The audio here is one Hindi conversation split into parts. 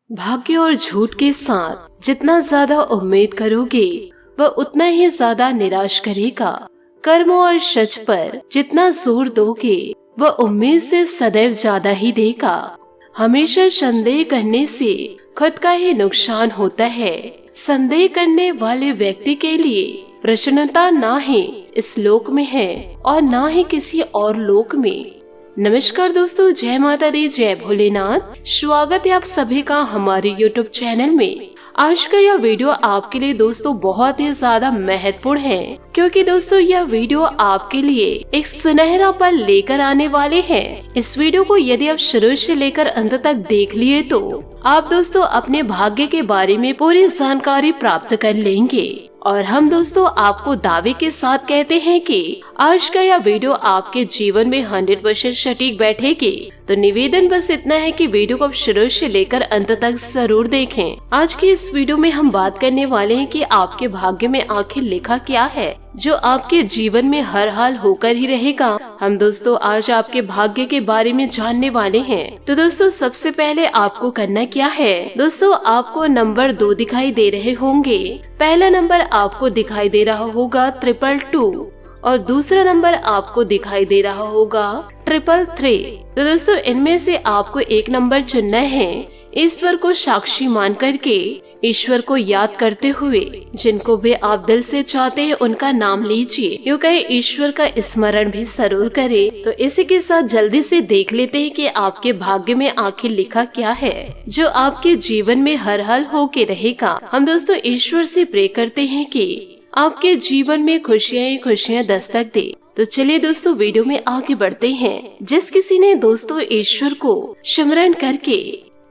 भाग्य और झूठ के साथ जितना ज्यादा उम्मीद करोगे वह उतना ही ज्यादा निराश करेगा। कर्म और सच पर जितना जोर दोगे वह उम्मीद से सदैव ज्यादा ही देगा। हमेशा संदेह करने से खुद का ही नुकसान होता है। संदेह करने वाले व्यक्ति के लिए प्रसन्नता ना ही इस लोक में है और ना ही किसी और लोक में। नमस्कार दोस्तों, जय माता दी, जय भोलेनाथ। स्वागत है आप सभी का हमारे YouTube चैनल में। आज का यह वीडियो आपके लिए दोस्तों बहुत ही ज्यादा महत्वपूर्ण है, क्योंकि दोस्तों यह वीडियो आपके लिए एक सुनहरा पल लेकर आने वाले हैं। इस वीडियो को यदि आप शुरू से लेकर अंत तक देख लिए तो आप दोस्तों अपने भाग्य के बारे में पूरी जानकारी प्राप्त कर लेंगे। और हम दोस्तों आपको दावे के साथ कहते हैं कि आज का यह वीडियो आपके जीवन में 100% सटीक बैठेगी। तो निवेदन बस इतना है कि वीडियो को आप शुरू से लेकर अंत तक जरूर देखें। आज की इस वीडियो में हम बात करने वाले हैं कि आपके भाग्य में आखिर लिखा क्या है जो आपके जीवन में हर हाल होकर ही रहेगा। हम दोस्तों आज आपके भाग्य के बारे में जानने वाले हैं। तो दोस्तों सबसे पहले आपको करना क्या है, दोस्तों आपको नंबर 2 दिखाई दे रहे होंगे। पहला नंबर आपको दिखाई दे रहा होगा 222 और दूसरा नंबर आपको दिखाई दे रहा होगा 333। तो दोस्तों इनमें से आपको एक नंबर चुनना है। ईश्वर को साक्षी मान करके, ईश्वर को याद करते हुए जिनको भी आप दिल से चाहते हैं उनका नाम लीजिए। यूँ कहे ईश्वर का स्मरण भी जरूर करे। तो इसी के साथ जल्दी से देख लेते हैं कि आपके भाग्य में आखिर लिखा क्या है जो आपके जीवन में हर हाल होके रहेगा। हम दोस्तों ईश्वर से प्रे करते हैं कि आपके जीवन में खुशियाँ ही खुशियाँ दस्तक दे। तो चलिए दोस्तों वीडियो में आगे बढ़ते हैं। जिस किसी ने दोस्तों ईश्वर को स्मरण करके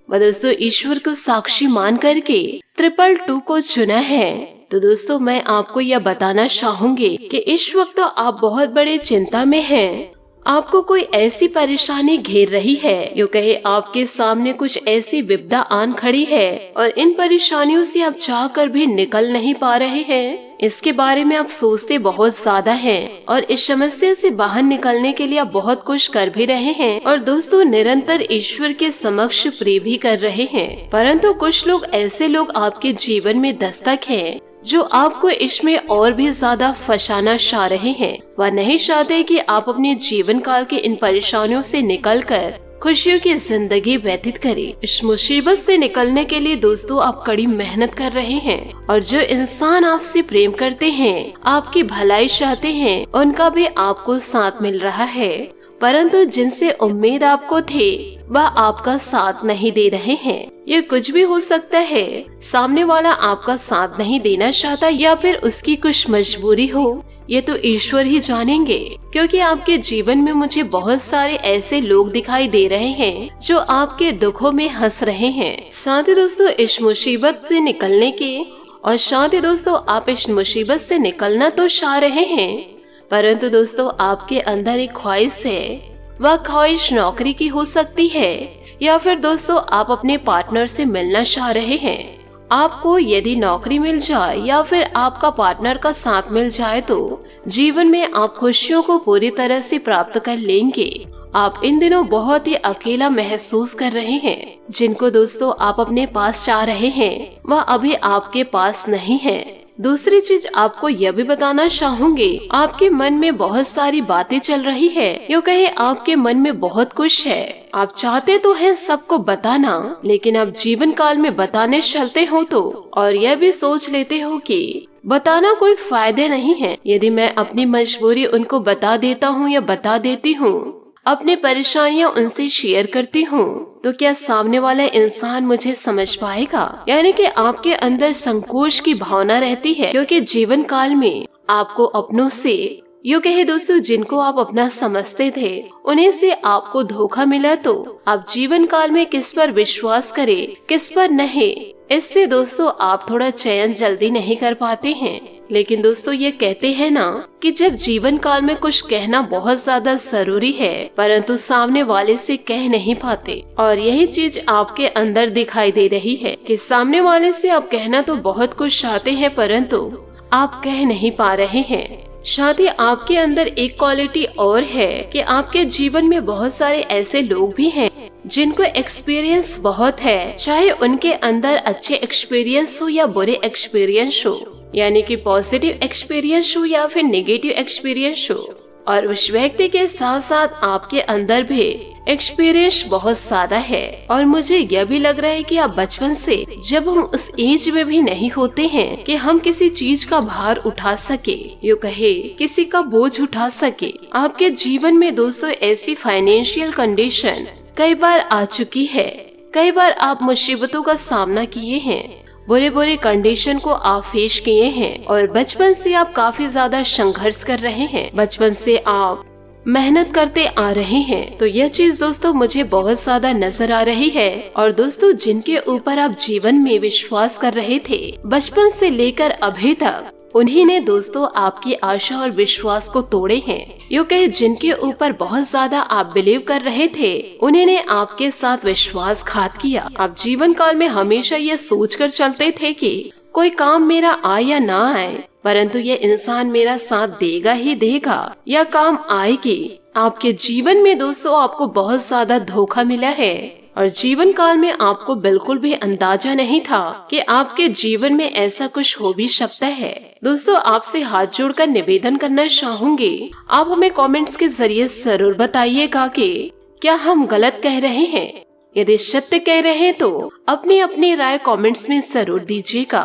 व दोस्तों ईश्वर को साक्षी मान करके 222 को चुना है, तो दोस्तों मैं आपको यह बताना चाहूंगी कि इस वक्त तो आप बहुत बड़े चिंता में हैं। आपको कोई ऐसी परेशानी घेर रही है, यूँ कहे आपके सामने कुछ ऐसी विपदा आन खड़ी है और इन परेशानियों से आप चाह कर भी निकल नहीं पा रहे हैं। इसके बारे में आप सोचते बहुत ज्यादा हैं और इस समस्या से बाहर निकलने के लिए आप बहुत कुछ कर भी रहे हैं और दोस्तों निरंतर ईश्वर के समक्ष प्रे भी कर रहे हैं। परंतु कुछ लोग ऐसे लोग आपके जीवन में दस्तक हैं जो आपको इसमें और भी ज्यादा फंसाना चाह रहे हैं। वह नहीं चाहते कि आप अपने जीवन काल के इन परेशानियों से निकलकर खुशियों की जिंदगी व्यतीत करें। इस मुसीबत से निकलने के लिए दोस्तों आप कड़ी मेहनत कर रहे हैं और जो इंसान आपसे प्रेम करते हैं, आपकी भलाई चाहते हैं, उनका भी आपको साथ मिल रहा है। परंतु जिनसे उम्मीद आपको थे वह आपका साथ नहीं दे रहे हैं। ये कुछ भी हो सकता है, सामने वाला आपका साथ नहीं देना चाहता या फिर उसकी कुछ मजबूरी हो, ये तो ईश्वर ही जानेंगे। क्योंकि आपके जीवन में मुझे बहुत सारे ऐसे लोग दिखाई दे रहे हैं जो आपके दुखों में हंस रहे हैं। साथ ही दोस्तों इस मुसीबत से निकलने के और साथ ही दोस्तों आप इस मुसीबत से निकलना तो चाह रहे हैं, परंतु दोस्तों आपके अंदर एक ख्वाहिश है। वह ख्वाहिश नौकरी की हो सकती है या फिर दोस्तों आप अपने पार्टनर से मिलना चाह रहे हैं। आपको यदि नौकरी मिल जाए या फिर आपका पार्टनर का साथ मिल जाए तो जीवन में आप खुशियों को पूरी तरह से प्राप्त कर लेंगे। आप इन दिनों बहुत ही अकेला महसूस कर रहे हैं। जिनको दोस्तों आप अपने पास चाह रहे हैं वह अभी आपके पास नहीं है। दूसरी चीज आपको यह भी बताना चाहूंगी, आपके मन में बहुत सारी बातें चल रही है। यूँ कहे आपके मन में बहुत कुछ है। आप चाहते तो हैं सबको बताना, लेकिन आप जीवन काल में बताने चलते हो तो और यह भी सोच लेते हो कि बताना कोई फायदे नहीं है। यदि मैं अपनी मजबूरी उनको बता देता हूँ या बता देती हूँ, अपनी परेशानियां उनसे शेयर करती हूँ, तो क्या सामने वाला इंसान मुझे समझ पाएगा। यानी कि आपके अंदर संकोच की भावना रहती है, क्योंकि जीवन काल में आपको अपनों से, यूँ कहे दोस्तों जिनको आप अपना समझते थे उन्हीं से आपको धोखा मिला, तो आप जीवन काल में किस पर विश्वास करें किस पर नहीं, इससे दोस्तों आप थोड़ा चयन जल्दी नहीं कर पाते हैं। लेकिन दोस्तों ये कहते हैं ना कि जब जीवन काल में कुछ कहना बहुत ज्यादा जरूरी है परंतु सामने वाले से कह नहीं पाते, और यही चीज आपके अंदर दिखाई दे रही है कि सामने वाले से आप कहना तो बहुत कुछ चाहते हैं परंतु आप कह नहीं पा रहे हैं। साथ ही आपके अंदर एक क्वालिटी और है कि आपके जीवन में बहुत सारे ऐसे लोग भी हैं जिनको एक्सपीरियंस बहुत है, चाहे उनके अंदर अच्छे एक्सपीरियंस हो या बुरे एक्सपीरियंस हो, यानी कि पॉजिटिव एक्सपीरियंस हो या फिर नेगेटिव एक्सपीरियंस हो, और उस व्यक्ति के साथ साथ आपके अंदर भी एक्सपीरियंस बहुत ज्यादा है। और मुझे यह भी लग रहा है कि आप बचपन से, जब हम उस एज में भी नहीं होते हैं कि हम किसी चीज का भार उठा सके, यूँ कहे किसी का बोझ उठा सके, आपके जीवन में दोस्तों ऐसी फाइनेंशियल कंडीशन कई बार आ चुकी है। कई बार आप मुसीबतों का सामना किए हैं, बुरे बुरे कंडीशन को आप फेस किए हैं, और बचपन से आप काफी ज्यादा संघर्ष कर रहे हैं, बचपन से आप मेहनत करते आ रहे हैं। तो यह चीज दोस्तों मुझे बहुत ज्यादा नजर आ रही है। और दोस्तों जिनके ऊपर आप जीवन में विश्वास कर रहे थे बचपन से लेकर अभी तक, उन्हीं ने दोस्तों आपकी आशा और विश्वास को तोड़े हैं। यूँ कहे जिनके ऊपर बहुत ज्यादा आप बिलीव कर रहे थे, उन्हीं ने आपके साथ विश्वासघात किया। आप जीवन काल में हमेशा ये सोच कर चलते थे कि कोई काम मेरा आए या ना आए, परंतु ये इंसान मेरा साथ देगा ही देगा, या काम आएगी। आपके जीवन में दोस्तों आपको बहुत ज्यादा धोखा मिला है, और जीवन काल में आपको बिल्कुल भी अंदाजा नहीं था कि आपके जीवन में ऐसा कुछ हो भी सकता है। दोस्तों आपसे हाथ जोड़कर निवेदन करना चाहूंगी, आप हमें कमेंट्स के जरिए जरूर बताइएगा कि क्या हम गलत कह रहे हैं। यदि सत्य कह रहे हैं तो अपनी अपनी राय कमेंट्स में जरूर दीजिएगा,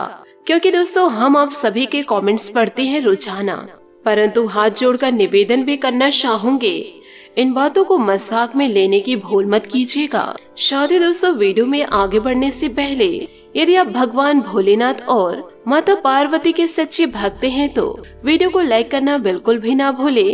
क्योंकि दोस्तों हम आप सभी के कमेंट्स पढ़ते हैं रोजाना। परंतु हाथ जोड़कर निवेदन भी करना चाहूंगे, इन बातों को मजाक में लेने की भूल मत कीजिएगा। साथ ही दोस्तों वीडियो में आगे बढ़ने से पहले यदि आप भगवान भोलेनाथ और माता पार्वती के सच्चे भक्त हैं तो वीडियो को लाइक करना बिल्कुल भी ना भूले।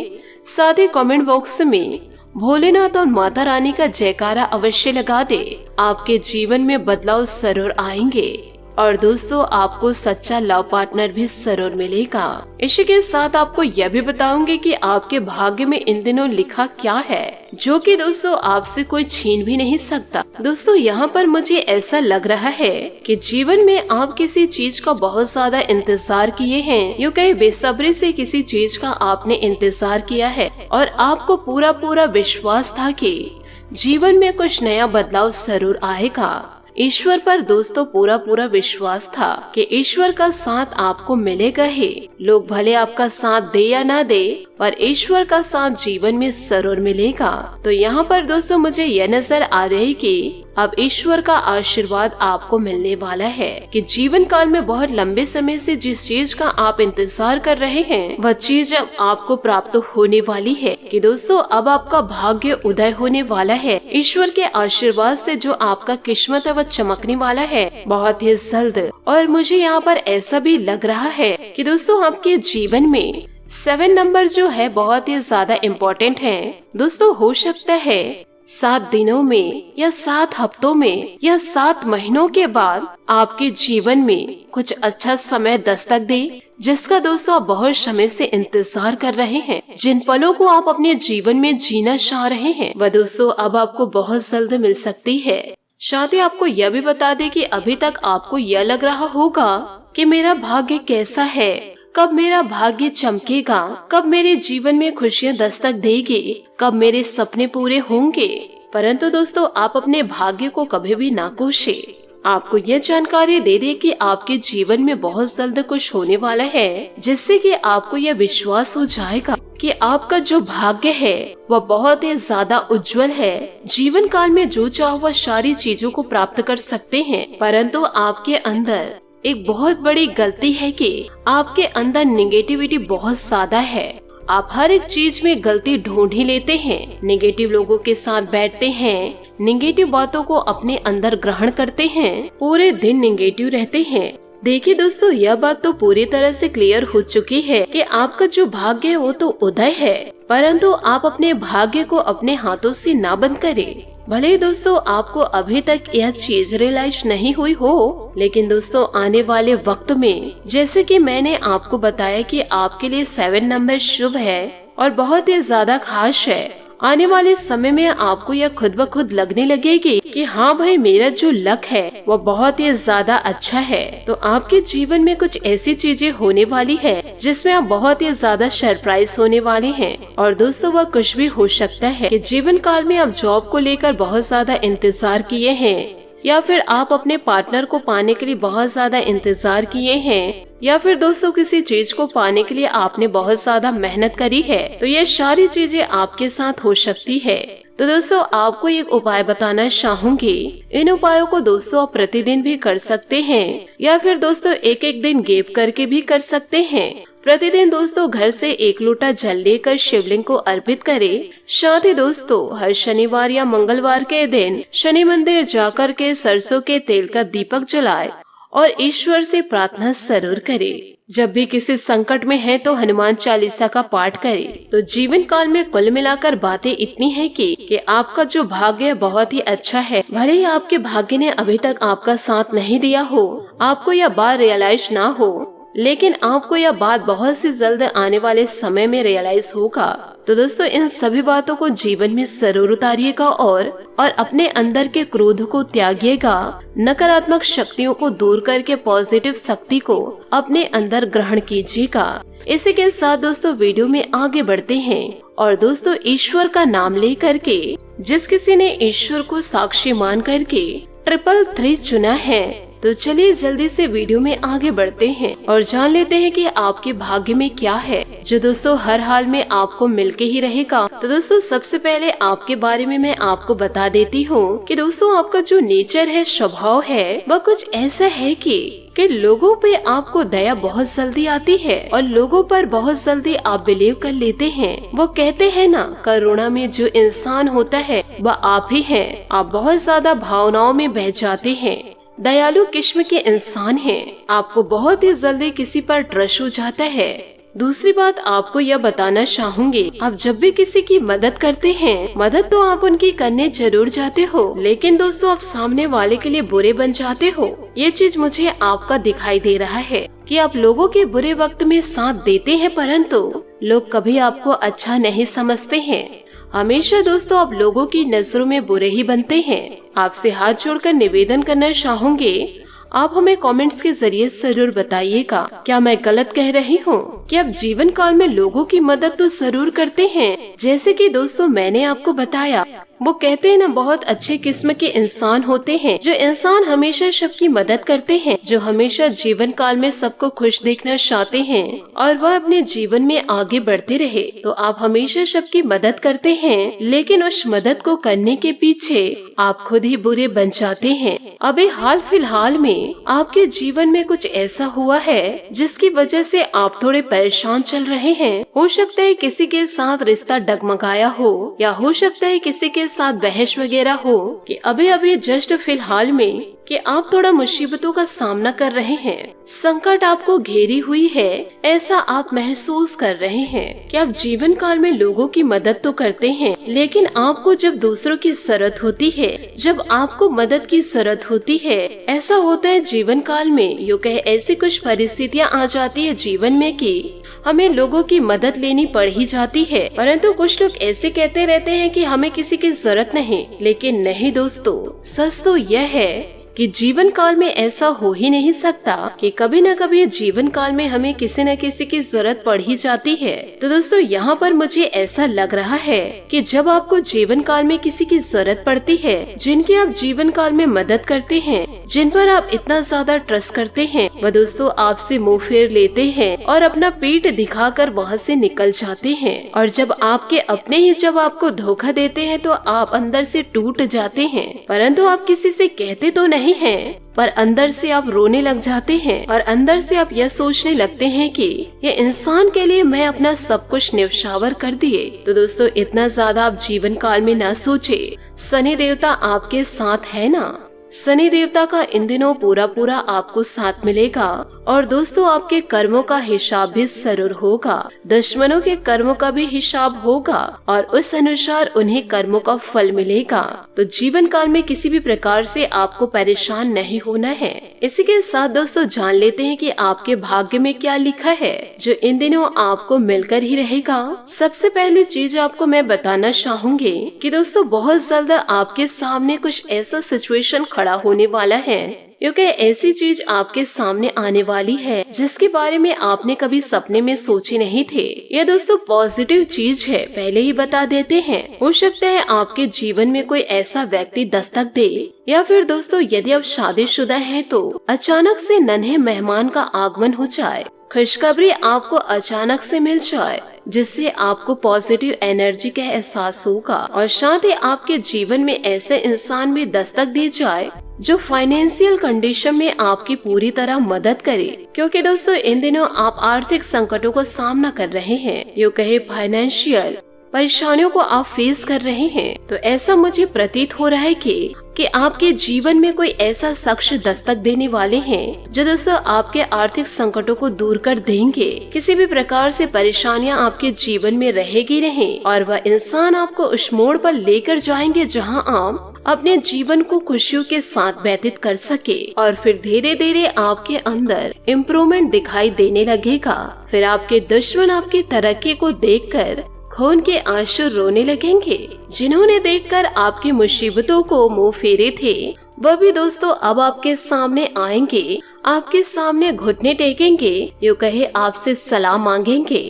साथ ही कमेंट बॉक्स में भोलेनाथ और माता रानी का जयकारा अवश्य लगा दे। आपके जीवन में बदलाव जरूर आएंगे, और दोस्तों आपको सच्चा लव पार्टनर भी जरूर मिलेगा। इसी के साथ आपको यह भी बताऊंगी कि आपके भाग्य में इन दिनों लिखा क्या है, जो कि दोस्तों आपसे कोई छीन भी नहीं सकता। दोस्तों यहाँ पर मुझे ऐसा लग रहा है कि जीवन में आप किसी चीज का बहुत ज्यादा इंतजार किए हैं, यूँ कहीं बेसब्री से किसी चीज का आपने इंतजार किया है, और आपको पूरा पूरा विश्वास था कि जीवन में कुछ नया बदलाव जरूर आएगा। ईश्वर पर दोस्तों पूरा पूरा विश्वास था कि ईश्वर का साथ आपको मिलेगा ही। लोग भले आपका साथ दे या ना दे, पर ईश्वर का साथ जीवन में जरूर मिलेगा। तो यहाँ पर दोस्तों मुझे यह नजर आ रही कि अब ईश्वर का आशीर्वाद आपको मिलने वाला है कि जीवन काल में बहुत लंबे समय से जिस चीज का आप इंतजार कर रहे हैं, वह चीज अब आपको प्राप्त होने वाली है। कि दोस्तों अब आपका भाग्य उदय होने वाला है। ईश्वर के आशीर्वाद से जो आपका किस्मत है वह चमकने वाला है बहुत ही जल्द। और मुझे यहाँ पर ऐसा भी लग रहा है कि दोस्तों आपके जीवन में 7 नंबर जो है बहुत ही ज्यादा इम्पोर्टेंट है। दोस्तों हो सकता है 7 दिनों में या 7 हफ्तों में या 7 महीनों के बाद आपके जीवन में कुछ अच्छा समय दस्तक दे, जिसका दोस्तों आप बहुत समय से इंतजार कर रहे हैं। जिन पलों को आप अपने जीवन में जीना चाह रहे हैं वह दोस्तों अब आपको बहुत जल्द मिल सकती है। साथ ही आपको यह भी बता दें कि अभी तक आपको यह लग रहा होगा कि मेरा भाग्य कैसा है, कब मेरा भाग्य चमकेगा, कब मेरे जीवन में खुशियां दस्तक देगी, कब मेरे सपने पूरे होंगे। परंतु दोस्तों आप अपने भाग्य को कभी भी ना कोसे। आपको यह जानकारी दे दे कि आपके जीवन में बहुत जल्द कुछ होने वाला है, जिससे कि आपको यह विश्वास हो जाएगा कि आपका जो भाग्य है वह बहुत ही ज्यादा उज्जवल है। जीवन काल में जो चाहो वह सारी चीजों को प्राप्त कर सकते हैं, परंतु आपके अंदर एक बहुत बड़ी गलती है कि आपके अंदर नेगेटिविटी बहुत ज्यादा है। आप हर एक चीज में गलती ढूंढ ही लेते हैं, नेगेटिव लोगों के साथ बैठते हैं, नेगेटिव बातों को अपने अंदर ग्रहण करते हैं, पूरे दिन नेगेटिव रहते हैं। देखिए दोस्तों यह बात तो पूरी तरह से क्लियर हो चुकी है कि आपका जो भाग्य है वो तो उदय है, परंतु आप अपने भाग्य को अपने हाथों से ना बंद करें। भले ही दोस्तों आपको अभी तक यह चीज रियलाइज नहीं हुई हो, लेकिन दोस्तों आने वाले वक्त में जैसे कि मैंने आपको बताया कि आपके लिए 7 नंबर शुभ है और बहुत ही ज्यादा खास है। आने वाले समय में आपको यह खुद ब खुद लगने लगेगी कि हाँ भाई, मेरा जो लक है वो बहुत ही ज्यादा अच्छा है। तो आपके जीवन में कुछ ऐसी चीजें होने वाली है जिसमें आप बहुत ही ज्यादा सरप्राइज होने वाले हैं। और दोस्तों, वह कुछ भी हो सकता है कि जीवन काल में आप जॉब को लेकर बहुत ज्यादा इंतजार किए हैं, या फिर आप अपने पार्टनर को पाने के लिए बहुत ज्यादा इंतजार किए हैं, या फिर दोस्तों किसी चीज को पाने के लिए आपने बहुत ज्यादा मेहनत करी है। तो ये सारी चीजें आपके साथ हो सकती है। तो दोस्तों, आपको एक उपाय बताना चाहूंगी। इन उपायों को दोस्तों आप प्रतिदिन भी कर सकते हैं, या फिर दोस्तों एक एक दिन गैप करके भी कर सकते हैं। प्रतिदिन दोस्तों घर से 1 लोटा जल लेकर शिवलिंग को अर्पित करें। साथ ही दोस्तों हर शनिवार या मंगलवार के दिन शनि मंदिर जाकर के सरसों के तेल का दीपक जलाए और ईश्वर से प्रार्थना जरूर करें। जब भी किसी संकट में है तो हनुमान चालीसा का पाठ करें। तो जीवन काल में कुल मिलाकर बातें इतनी है कि आपका जो भाग्य बहुत ही अच्छा है। भले ही आपके भाग्य ने अभी तक आपका साथ नहीं दिया हो, आपको यह बात रियलाइज ना हो, लेकिन आपको यह बात बहुत सी जल्द आने वाले समय में रियलाइज होगा। तो दोस्तों, इन सभी बातों को जीवन में जरूर उतारिएगा और अपने अंदर के क्रोध को त्यागिएगा। नकारात्मक शक्तियों को दूर करके पॉजिटिव शक्ति को अपने अंदर ग्रहण कीजिएगा। इसी के साथ दोस्तों वीडियो में आगे बढ़ते हैं। और दोस्तों, ईश्वर का नाम ले करके जिस किसी ने ईश्वर को साक्षी मान करके 333 चुना है, तो चलिए जल्दी से वीडियो में आगे बढ़ते हैं और जान लेते हैं कि आपके भाग्य में क्या है जो दोस्तों हर हाल में आपको मिलके ही रहेगा। तो दोस्तों, सबसे पहले आपके बारे में मैं आपको बता देती हूँ कि दोस्तों आपका जो नेचर है, स्वभाव है, वह कुछ ऐसा है कि लोगों पे आपको दया बहुत जल्दी आती है और लोगों पर बहुत जल्दी आप बिलीव कर लेते हैं। वो कहते हैं ना, करुणा में जो इंसान होता है वह आप ही हैं। आप बहुत ज्यादा भावनाओं में बह जाते हैं, दयालु किस्म के इंसान हैं। आपको बहुत ही जल्दी किसी पर ट्रस्ट हो जाता है। दूसरी बात आपको यह बताना चाहूंगी, आप जब भी किसी की मदद करते हैं, मदद तो आप उनकी करने जरूर जाते हो, लेकिन दोस्तों आप सामने वाले के लिए बुरे बन जाते हो। ये चीज मुझे आपका दिखाई दे रहा है कि आप लोगों के बुरे वक्त में साथ देते हैं, परंतु लोग कभी आपको अच्छा नहीं समझते हैं। हमेशा दोस्तों आप लोगों की नजरों में बुरे ही बनते हैं। आपसे हाथ जोड़कर निवेदन करना चाहूंगी, आप हमें कमेंट्स के जरिए जरूर बताइएगा, क्या मैं गलत कह रही हूँ कि आप जीवन काल में लोगों की मदद तो जरूर करते हैं। जैसे कि दोस्तों मैंने आपको बताया, वो कहते हैं ना, बहुत अच्छे किस्म के इंसान होते हैं जो इंसान हमेशा सबकी मदद करते हैं, जो हमेशा जीवन काल में सबको खुश देखना चाहते हैं और वह अपने जीवन में आगे बढ़ते रहे। तो आप हमेशा सबकी मदद करते हैं, लेकिन उस मदद को करने के पीछे आप खुद ही बुरे बन जाते हैं। अभी हाल फिलहाल में आपके जीवन में कुछ ऐसा हुआ है जिसकी वजह से आप थोड़े परेशान चल रहे हैं। हो सकता है किसी के साथ रिश्ता डगमगाया हो, या हो सकता है किसी के साथ बहस वगैरह हो, कि अभी अभी जस्ट फिलहाल में कि आप थोड़ा मुसीबतों का सामना कर रहे हैं, संकट आपको घेरी हुई है, ऐसा आप महसूस कर रहे हैं कि आप जीवन काल में लोगों की मदद तो करते हैं, लेकिन आपको जब दूसरों की जरूरत होती है, जब आपको मदद की जरूरत होती है, ऐसा होता है जीवन काल में, यूँ कहे ऐसी कुछ परिस्थितियाँ आ जाती है जीवन में कि हमें लोगों की मदद लेनी पड़ ही जाती है। परंतु कुछ लोग ऐसे कहते रहते हैं कि हमें किसी की जरूरत नहीं, लेकिन नहीं दोस्तों, सच तो यह है कि जीवन काल में ऐसा हो ही नहीं सकता कि कभी न कभी जीवन काल में हमें किसी न किसी की जरूरत पड़ ही जाती है। तो दोस्तों यहाँ पर मुझे ऐसा लग रहा है कि जब आपको जीवन काल में किसी की जरूरत पड़ती है, जिनकी आप जीवन काल में मदद करते हैं, जिन पर आप इतना ज्यादा ट्रस्ट करते हैं, वह दोस्तों आपसे मुंह फेर लेते हैं और अपना पीठ दिखाकर वहाँ से निकल जाते हैं। और जब आपके अपने ही जब आपको धोखा देते हैं तो आप अंदर से टूट जाते हैं, परंतु आप किसी से कहते तो नहीं हैं, पर अंदर से आप रोने लग जाते हैं और अंदर से आप यह सोचने लगते हैं कि ये इंसान के लिए मैं अपना सब कुछ न्यौछावर कर दिए। तो दोस्तों इतना ज्यादा आप जीवन काल में ना सोचे, शनि देवता आपके साथ है ना, शनि देवता का इन दिनों पूरा आपको साथ मिलेगा और दोस्तों आपके कर्मों का हिसाब भी जरूर होगा। दुश्मनों के कर्मों का भी हिसाब होगा और उस अनुसार उन्हें कर्मों का फल मिलेगा। तो जीवन काल में किसी भी प्रकार से आपको परेशान नहीं होना है। इसी के साथ दोस्तों जान लेते हैं कि आपके भाग्य में क्या लिखा है जो इन दिनों आपको मिलकर ही रहेगा। सबसे पहली चीज आपको मैं बताना चाहूंगी कि दोस्तों बहुत जल्द आपके सामने कुछ ऐसा सिचुएशन खड़ा होने वाला है, क्योंकि ऐसी चीज आपके सामने आने वाली है जिसके बारे में आपने कभी सपने में सोचे नहीं थे। यह दोस्तों पॉजिटिव चीज है, पहले ही बता देते हैं। हो सकता है आपके जीवन में कोई ऐसा व्यक्ति दस्तक दे, या फिर दोस्तों यदि आप शादीशुदा हैं तो अचानक से नन्हे मेहमान का आगमन हो जाए। खुशखबरी आपको अचानक से मिल जाए जिससे आपको पॉजिटिव एनर्जी का एहसास होगा और साथ ही आपके जीवन में ऐसे इंसान भी दस्तक दी जाए जो फाइनेंशियल कंडीशन में आपकी पूरी तरह मदद करे। क्योंकि दोस्तों इन दिनों आप आर्थिक संकटों का सामना कर रहे हैं, यूँ कहे फाइनेंशियल परेशानियों को आप फेस कर रहे हैं। तो ऐसा मुझे प्रतीत हो रहा है कि आपके जीवन में कोई ऐसा शख्स दस्तक देने वाले हैं जो दोस्तों आपके आर्थिक संकटों को दूर कर देंगे। किसी भी प्रकार से परेशानियां आपके जीवन में रहेगी नहीं और वह इंसान आपको उस मोड़ पर लेकर जाएंगे जहां आप अपने जीवन को खुशियों के साथ व्यतीत कर सके और फिर धीरे धीरे आपके अंदर इम्प्रूवमेंट दिखाई देने लगेगा। फिर आपके दुश्मन आपकी तरक्की को देखकर खून के आंसू रोने लगेंगे। जिन्होंने देखकर आपकी मुसीबतों को मुंह फेरे थे वह भी दोस्तों अब आपके सामने आएंगे, आपके सामने घुटने टेकेंगे, यूँ कहे आपसे सलाह मांगेंगे।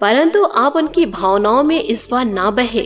परंतु आप उनकी भावनाओं में इस बार ना बहे,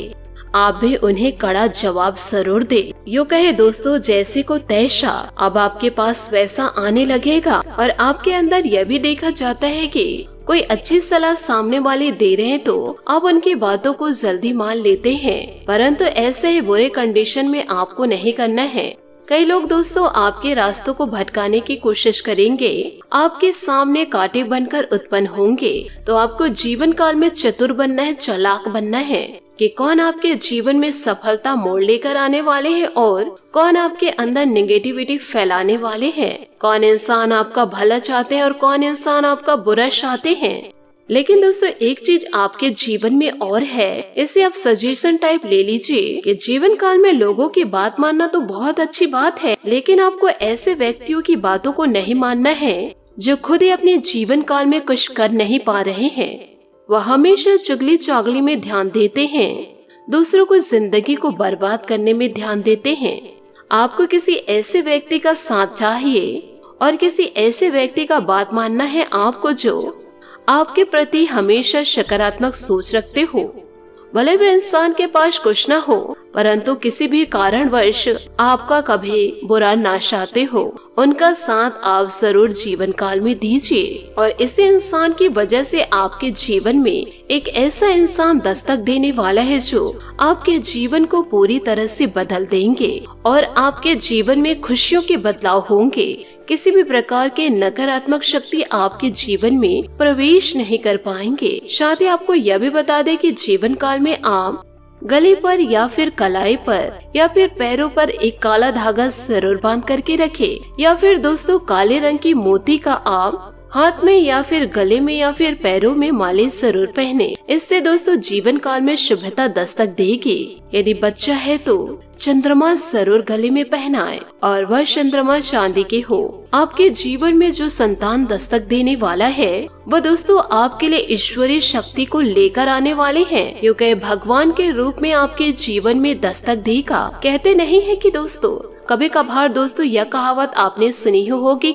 आप भी उन्हें कड़ा जवाब जरूर दे। यूँ कहे दोस्तों जैसे को तैसा अब आपके पास वैसा आने लगेगा और आपके अंदर यह भी देखा जाता है कि कोई अच्छी सलाह सामने वाले दे रहे हैं तो आप उनकी बातों को जल्दी मान लेते हैं। परंतु ऐसे ही बुरे कंडीशन में आपको नहीं करना है। कई लोग दोस्तों आपके रास्तों को भटकाने की कोशिश करेंगे, आपके सामने कांटे बनकर उत्पन्न होंगे। तो आपको जीवन काल में चतुर बनना है, चालाक बनना है कि कौन आपके जीवन में सफलता मोड़ लेकर आने वाले हैं और कौन आपके अंदर नेगेटिविटी फैलाने वाले हैं। कौन इंसान आपका भला चाहते हैं और कौन इंसान आपका बुरा चाहते हैं। लेकिन दोस्तों एक चीज आपके जीवन में और है, इसे आप सजेशन टाइप ले लीजिए कि जीवन काल में लोगों की बात मानना तो बहुत अच्छी बात है, लेकिन आपको ऐसे व्यक्तियों की बातों को नहीं मानना है जो खुद ही अपने जीवन काल में कुछ कर नहीं पा रहे हैं। वह हमेशा चुगली चागली में ध्यान देते हैं, दूसरों को जिंदगी को बर्बाद करने में ध्यान देते हैं। आपको किसी ऐसे व्यक्ति का साथ चाहिए और किसी ऐसे व्यक्ति का बात मानना है आपको जो आपके प्रति हमेशा सकारात्मक सोच रखते हो। भले वे इंसान के पास कुछ न हो परंतु किसी भी कारणवश आपका कभी बुरा ना चाहते हो, उनका साथ आप जरूर जीवन काल में दीजिए और इसी इंसान की वजह से आपके जीवन में एक ऐसा इंसान दस्तक देने वाला है जो आपके जीवन को पूरी तरह से बदल देंगे और आपके जीवन में खुशियों के बदलाव होंगे। किसी भी प्रकार के नकारात्मक शक्ति आपके जीवन में प्रवेश नहीं कर पाएंगे। साथ ही आपको यह भी बता दें कि जीवन काल में आप गले पर या फिर कलाई पर या फिर पैरों पर एक काला धागा जरूर बांध करके रखे या फिर दोस्तों काले रंग की मोती का आप हाथ में या फिर गले में या फिर पैरों में माले जरूर पहने। इससे दोस्तों जीवन काल में शुभता दस्तक देगी। यदि बच्चा है तो चंद्रमा जरूर गले में पहनाए और वह चंद्रमा चांदी के हो। आपके जीवन में जो संतान दस्तक देने वाला है वह दोस्तों आपके लिए ईश्वरीय शक्ति को लेकर आने वाले हैं, क्योंकि भगवान के रूप में आपके जीवन में दस्तक देगा। कहते नहीं है कि दोस्तों कभी कभार दोस्तों यह कहावत आपने सुनी होगी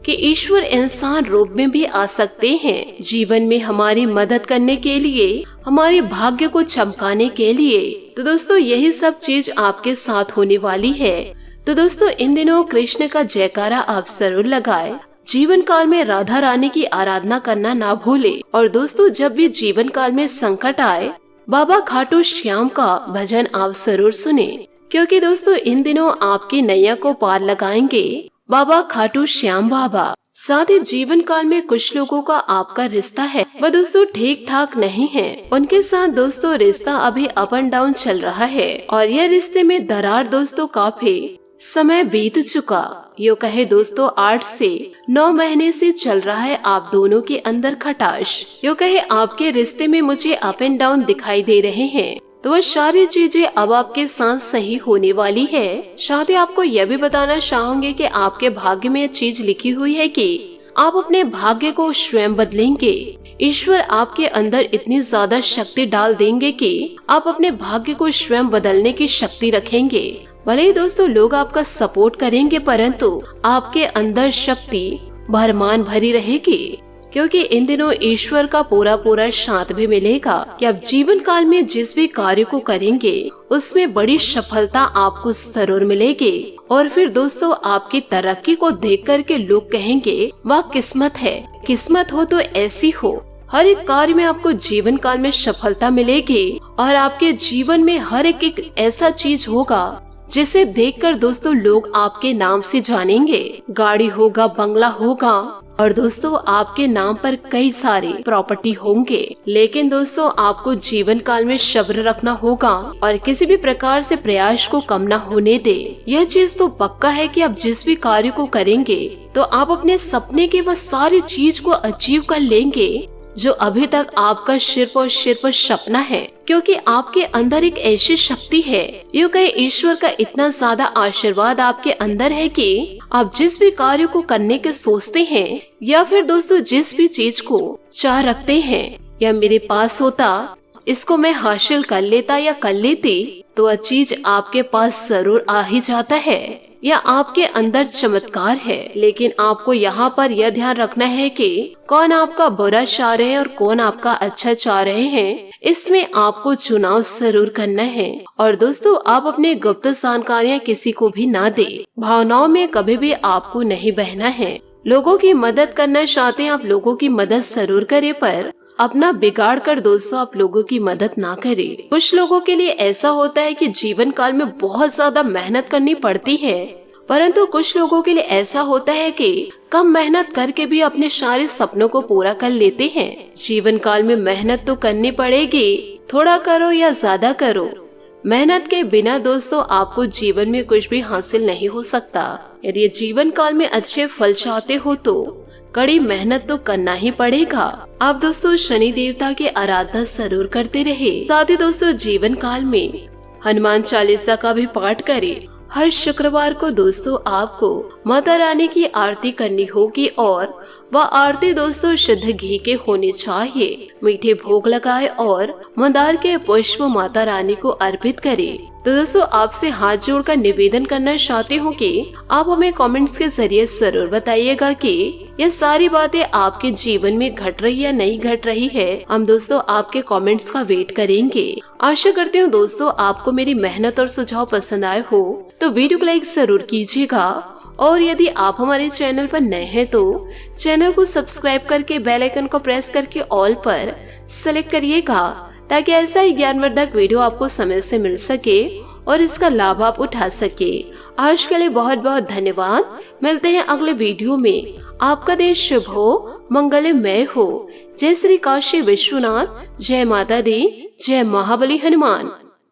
कि ईश्वर इंसान रूप में भी आ सकते हैं जीवन में हमारी मदद करने के लिए, हमारे भाग्य को चमकाने के लिए। तो दोस्तों यही सब चीज आपके साथ होने वाली है। तो दोस्तों इन दिनों कृष्ण का जयकारा आप जरूर लगाए। जीवन काल में राधा रानी की आराधना करना ना भूले और दोस्तों जब भी जीवन काल में संकट आए बाबा खाटू श्याम का भजन आप जरूर सुने, क्योंकि दोस्तों इन दिनों आपकी नैया को पार लगाएंगे बाबा खाटू श्याम बाबा। साथ ही जीवन काल में कुछ लोगों का आपका रिश्ता है वह दोस्तों ठीक ठाक नहीं है, उनके साथ दोस्तों रिश्ता अभी अप एंड डाउन चल रहा है और यह रिश्ते में दरार दोस्तों काफी समय बीत चुका, यो कहे दोस्तों 8 से 9 महीने से चल रहा है आप दोनों के अंदर खटाश। यो कहे आपके रिश्ते में मुझे अप एंड डाउन दिखाई दे रहे हैं, तो वह सारी चीजें अब आपके साथ सही होने वाली है। साथ ही आपको यह भी बताना चाहूंगे कि आपके भाग्य में यह चीज लिखी हुई है कि आप अपने भाग्य को स्वयं बदलेंगे। ईश्वर आपके अंदर इतनी ज्यादा शक्ति डाल देंगे कि आप अपने भाग्य को स्वयं बदलने की शक्ति रखेंगे। भले ही दोस्तों लोग आपका सपोर्ट करेंगे, परंतु आपके अंदर शक्ति भरमान भरी रहेगी, क्योंकि इन दिनों ईश्वर का पूरा साथ भी मिलेगा कि आप जीवन काल में जिस भी कार्य को करेंगे उसमें बड़ी सफलता आपको जरूर मिलेगी। और फिर दोस्तों आपकी तरक्की को देख कर के लोग कहेंगे वाह किस्मत है, किस्मत हो तो ऐसी हो। हर एक कार्य में आपको जीवन काल में सफलता मिलेगी और आपके जीवन में हर एक ऐसा चीज होगा जिसे देखकर दोस्तों लोग आपके नाम से जानेंगे। गाड़ी होगा, बंगला होगा और दोस्तों आपके नाम पर कई सारे प्रॉपर्टी होंगे। लेकिन दोस्तों आपको जीवन काल में सब्र रखना होगा और किसी भी प्रकार से प्रयास को कम न होने दे। यह चीज तो पक्का है कि आप जिस भी कार्य को करेंगे तो आप अपने सपने के वह सारी चीज को अचीव कर लेंगे जो अभी तक आपका सिर्फ और सिर्फ सपना है, क्योंकि आपके अंदर एक ऐसी शक्ति है। यूं कहे ईश्वर का इतना ज्यादा आशीर्वाद आपके अंदर है कि आप जिस भी कार्य को करने के सोचते हैं या फिर दोस्तों जिस भी चीज को चाह रखते हैं, या मेरे पास होता, इसको मैं हासिल कर लेता या कर लेती, तो वह चीज आपके पास जरूर आ ही जाता है। या आपके अंदर चमत्कार है। लेकिन आपको यहाँ पर यह ध्यान रखना है कि कौन आपका बुरा चाह रहे हैं और कौन आपका अच्छा चाह रहे हैं, इसमें आपको चुनाव जरूर करना है। और दोस्तों आप अपने गुप्त जानकारियाँ किसी को भी ना दे। भावनाओं में कभी भी आपको नहीं बहना है। लोगों की मदद करना चाहते हैं आप, लोगों की मदद जरूर करें, पर अपना बिगाड़ कर दोस्तों आप लोगों की मदद ना करें। कुछ लोगों के लिए ऐसा होता है कि जीवन काल में बहुत ज्यादा मेहनत करनी पड़ती है, परंतु कुछ लोगों के लिए ऐसा होता है कि कम मेहनत करके भी अपने सारे सपनों को पूरा कर लेते हैं। जीवन काल में मेहनत तो करनी पड़ेगी, थोड़ा करो या ज्यादा करो। मेहनत के बिना दोस्तों आपको जीवन में कुछ भी हासिल नहीं हो सकता। यदि जीवन काल में अच्छे फल चाहते हो तो कड़ी मेहनत तो करना ही पड़ेगा। आप दोस्तों शनि देवता की आराधना जरूर करते रहे। साथ ही दोस्तों जीवन काल में हनुमान चालीसा का भी पाठ करें। हर शुक्रवार को दोस्तों आपको माता रानी की आरती करनी होगी और वह आरती दोस्तों शुद्ध घी के होने चाहिए। मीठे भोग लगाए और मंदार के पुष्प माता रानी को अर्पित करें। तो दोस्तों आपसे हाथ जोड़कर निवेदन करना चाहती हूँ कि आप हमें कमेंट्स के जरिए जरूर बताइएगा कि ये सारी बातें आपके जीवन में घट रही या नहीं घट रही है। हम दोस्तों आपके कमेंट्स का वेट करेंगे। आशा करती हूँ दोस्तों आपको मेरी मेहनत और सुझाव पसंद आए हो तो वीडियो को लाइक जरूर कीजिएगा। और यदि आप हमारे चैनल पर नए हैं तो चैनल को सब्सक्राइब करके बेल आइकन को प्रेस करके ऑल पर सेलेक्ट करिएगा, ताकि ऐसा ही ज्ञानवर्धक वीडियो आपको समय से मिल सके और इसका लाभ आप उठा सके। आज के लिए बहुत बहुत धन्यवाद। मिलते हैं अगले वीडियो में। आपका दिन शुभ हो, मंगलमय हो। जय श्री काशी विश्वनाथ, जय माता दी, जय महाबली हनुमान।